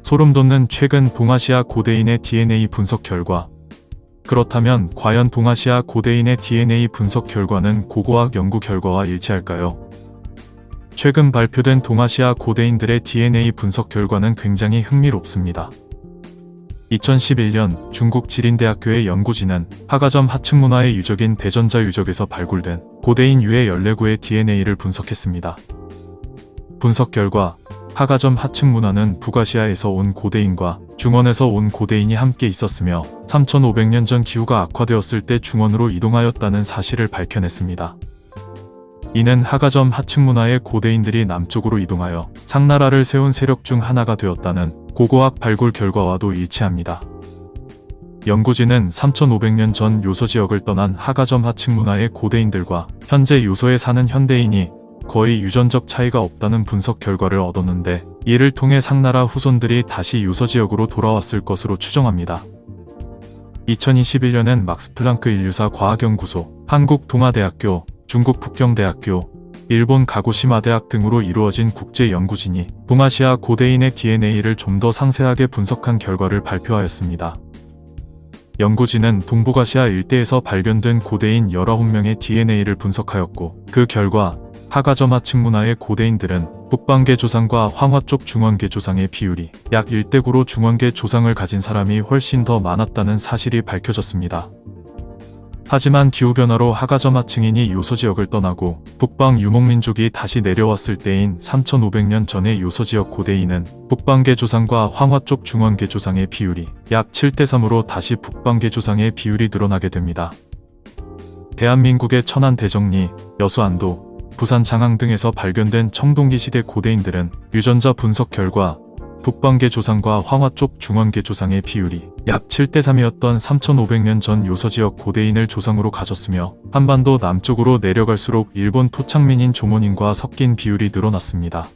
소름 돋는 최근 동아시아 고대인의 DNA 분석 결과. 그렇다면 과연 동아시아 고대인의 DNA 분석 결과는 고고학 연구 결과와 일치할까요? 최근 발표된 동아시아 고대인들의 DNA 분석 결과는 굉장히 흥미롭습니다. 2011년 중국 지린대학교의 연구진은 하가점 하층문화의 유적인 대전자 유적에서 발굴된 고대인 유해 14구의 DNA를 분석했습니다. 분석 결과 하가점 하층문화는 북아시아에서 온 고대인과 중원에서 온 고대인이 함께 있었으며 3500년 전 기후가 악화되었을 때 중원으로 이동하였다는 사실을 밝혀냈습니다. 이는 하가점 하층문화의 고대인들이 남쪽으로 이동하여 상나라를 세운 세력 중 하나가 되었다는 고고학 발굴 결과와도 일치합니다. 연구진은 3500년 전 요서 지역을 떠난 하가점 하층문화의 고대인들과 현재 요서에 사는 현대인이 거의 유전적 차이가 없다는 분석 결과를 얻었는데, 이를 통해 상나라 후손들이 다시 요서 지역으로 돌아왔을 것으로 추정합니다. 2021년엔 막스플랑크 인류사 과학연구소, 한국동아대학교, 중국 북경대학교, 일본 가고시마대학 등으로 이루어진 국제연구진이 동아시아 고대인의 DNA를 좀 더 상세하게 분석한 결과를 발표하였습니다. 연구진은 동북아시아 일대에서 발견된 고대인 19명의 DNA를 분석하였고, 그 결과 하가점 하층문화의 고대인들은 북방계 조상과 황화 쪽 중원계 조상의 비율이 약 1대9로 중원계 조상을 가진 사람이 훨씬 더 많았다는 사실이 밝혀졌습니다. 하지만 기후변화로 하가점 하층인이 요서 지역을 떠나고 북방 유목민족이 다시 내려왔을 때인 3500년 전의 요서 지역 고대인은 북방계 조상과 황화 쪽 중원계 조상의 비율이 약 7대3으로 다시 북방계 조상의 비율이 늘어나게 됩니다. 대한민국의 천안 대정리, 여수 안도, 부산 장항 등에서 발견된 청동기 시대 고대인들은 유전자 분석 결과 북방계 조상과 황화 쪽 중원계 조상의 비율이 약 7대3이었던 3500년 전 요서 지역 고대인을 조상으로 가졌으며, 한반도 남쪽으로 내려갈수록 일본 토착민인 조몬인과 섞인 비율이 늘어났습니다.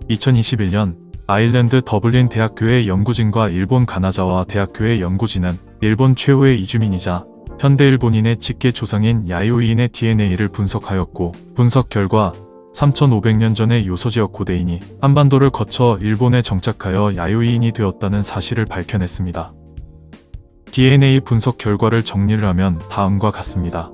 2021년 아일랜드 더블린 대학교의 연구진과 일본 가나자와 대학교의 연구진은 일본 최후의 이주민이자 현대 일본인의 직계 조상인 야요이인의 DNA를 분석하였고, 분석 결과 3500년 전의 요서 지역 고대인이 한반도를 거쳐 일본에 정착하여 야요이인이 되었다는 사실을 밝혀냈습니다. DNA 분석 결과를 정리를 하면 다음과 같습니다.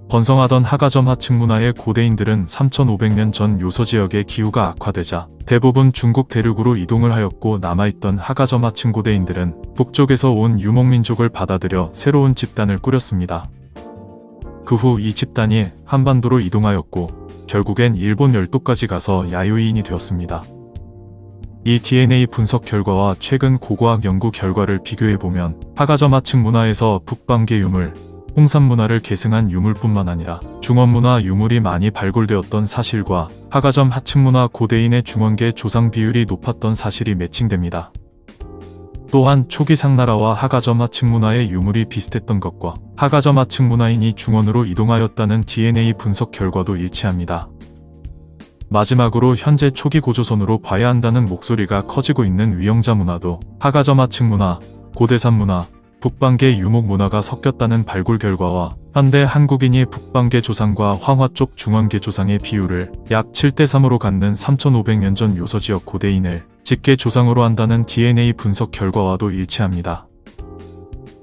번성하던 하가점 하층문화의 고대인들은 3500년 전 요서 지역의 기후가 악화되자 대부분 중국 대륙으로 이동을 하였고, 남아있던 하가점 하층 고대인들은 북쪽에서 온 유목민족을 받아들여 새로운 집단을 꾸렸습니다. 그 후 이 집단이 한반도로 이동하였고, 결국엔 일본 열도까지 가서 야요이인이 되었습니다. 이 DNA 분석 결과와 최근 고고학 연구 결과를 비교해보면 하가점 하층 문화에서 북방계 유물, 홍산 문화를 계승한 유물뿐만 아니라 중원 문화 유물이 많이 발굴되었던 사실과 하가점 하층 문화 고대인의 중원계 조상 비율이 높았던 사실이 매칭됩니다. 또한 초기 상나라와 하가점 하층 문화의 유물이 비슷했던 것과 하가점 하층 문화인이 중원으로 이동하였다는 DNA 분석 결과도 일치합니다. 마지막으로 현재 초기 고조선으로 봐야 한다는 목소리가 커지고 있는 위영자 문화도 하가점 하층 문화, 고대산 문화, 북방계 유목 문화가 섞였다는 발굴 결과와 현대 한국인이 북방계 조상과 황화 쪽 중원계 조상의 비율을 약 7대3으로 갖는 3500년 전 요서 지역 고대인을 직계 조상으로 한다는 DNA 분석 결과와도 일치합니다.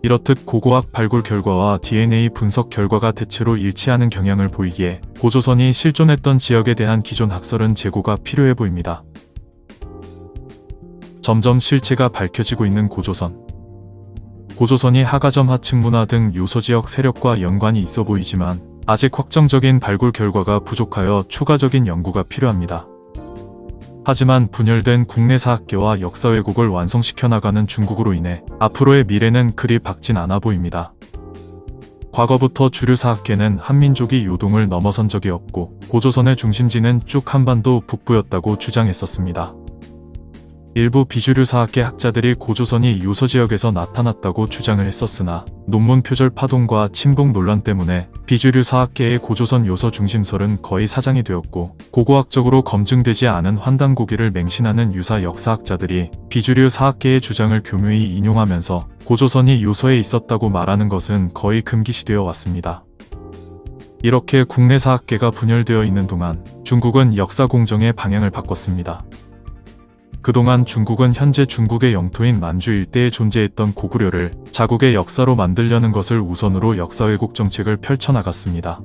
이렇듯 고고학 발굴 결과와 DNA 분석 결과가 대체로 일치하는 경향을 보이기에 고조선이 실존했던 지역에 대한 기존 학설은 재고가 필요해 보입니다. 점점 실체가 밝혀지고 있는 고조선. 고조선이 하가점 하층 문화 등 요서 지역 세력과 연관이 있어 보이지만 아직 확정적인 발굴 결과가 부족하여 추가적인 연구가 필요합니다. 하지만 분열된 국내 사학계와 역사 왜곡을 완성시켜 나가는 중국으로 인해 앞으로의 미래는 그리 밝진 않아 보입니다. 과거부터 주류 사학계는 한민족이 요동을 넘어선 적이 없고 고조선의 중심지는 쭉 한반도 북부였다고 주장했었습니다. 일부 비주류 사학계 학자들이 고조선이 요서 지역에서 나타났다고 주장을 했었으나 논문 표절 파동과 친북 논란 때문에 비주류 사학계의 고조선 요서 중심설은 거의 사장이 되었고, 고고학적으로 검증되지 않은 환단고기를 맹신하는 유사 역사학자들이 비주류 사학계의 주장을 교묘히 인용하면서 고조선이 요서에 있었다고 말하는 것은 거의 금기시되어 왔습니다. 이렇게 국내 사학계가 분열되어 있는 동안 중국은 역사 공정의 방향을 바꿨습니다. 그동안 중국은 현재 중국의 영토인 만주 일대에 존재했던 고구려를 자국의 역사로 만들려는 것을 우선으로 역사 왜곡 정책을 펼쳐나갔습니다.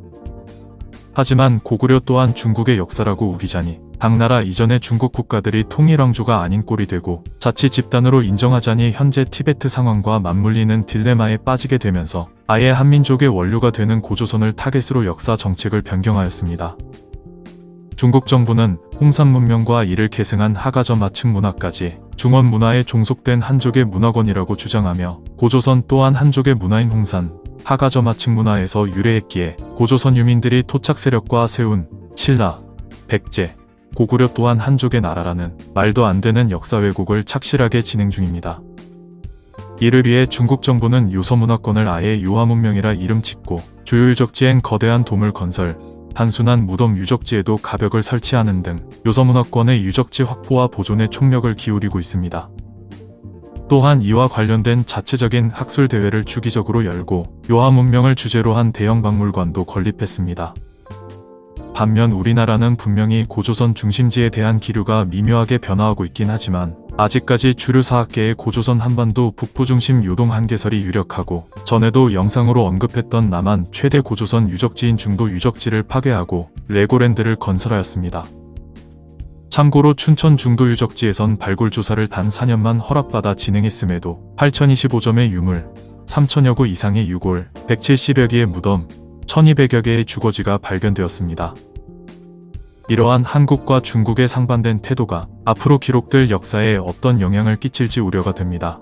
하지만 고구려 또한 중국의 역사라고 우기자니 당나라 이전의 중국 국가들이 통일왕조가 아닌 꼴이 되고 자치 집단으로 인정하자니 현재 티베트 상황과 맞물리는 딜레마에 빠지게 되면서 아예 한민족의 원료가 되는 고조선을 타겟으로 역사 정책을 변경하였습니다. 중국 정부는 홍산 문명과 이를 계승한 하가저 마층 문화까지 중원 문화에 종속된 한족의 문화권이라고 주장하며 고조선 또한 한족의 문화인 홍산, 하가저 마층 문화에서 유래했기에 고조선 유민들이 토착 세력과 세운, 신라, 백제, 고구려 또한 한족의 나라라는 말도 안 되는 역사 왜곡을 착실하게 진행 중입니다. 이를 위해 중국 정부는 요서 문화권을 아예 요하 문명이라 이름 짓고 주요 유적지엔 거대한 도물 건설, 단순한 무덤 유적지에도 가벽을 설치하는 등 요서 문화권의 유적지 확보와 보존에 총력을 기울이고 있습니다. 또한 이와 관련된 자체적인 학술 대회를 주기적으로 열고 요하 문명을 주제로 한 대형 박물관도 건립했습니다. 반면 우리나라는 분명히 고조선 중심지에 대한 기류가 미묘하게 변화하고 있긴 하지만 아직까지 주류 사학계의 고조선 한반도 북부 중심 요동 한계설이 유력하고 전에도 영상으로 언급했던 남한 최대 고조선 유적지인 중도 유적지를 파괴하고 레고랜드를 건설하였습니다. 참고로 춘천 중도 유적지에선 발굴 조사를 단 4년만 허락받아 진행했음에도 8025점의 유물, 3000여 구 이상의 유골, 170여 개의 무덤, 1200여 개의 주거지가 발견되었습니다. 이러한 한국과 중국의 상반된 태도가 앞으로 기록될 역사에 어떤 영향을 끼칠지 우려가 됩니다.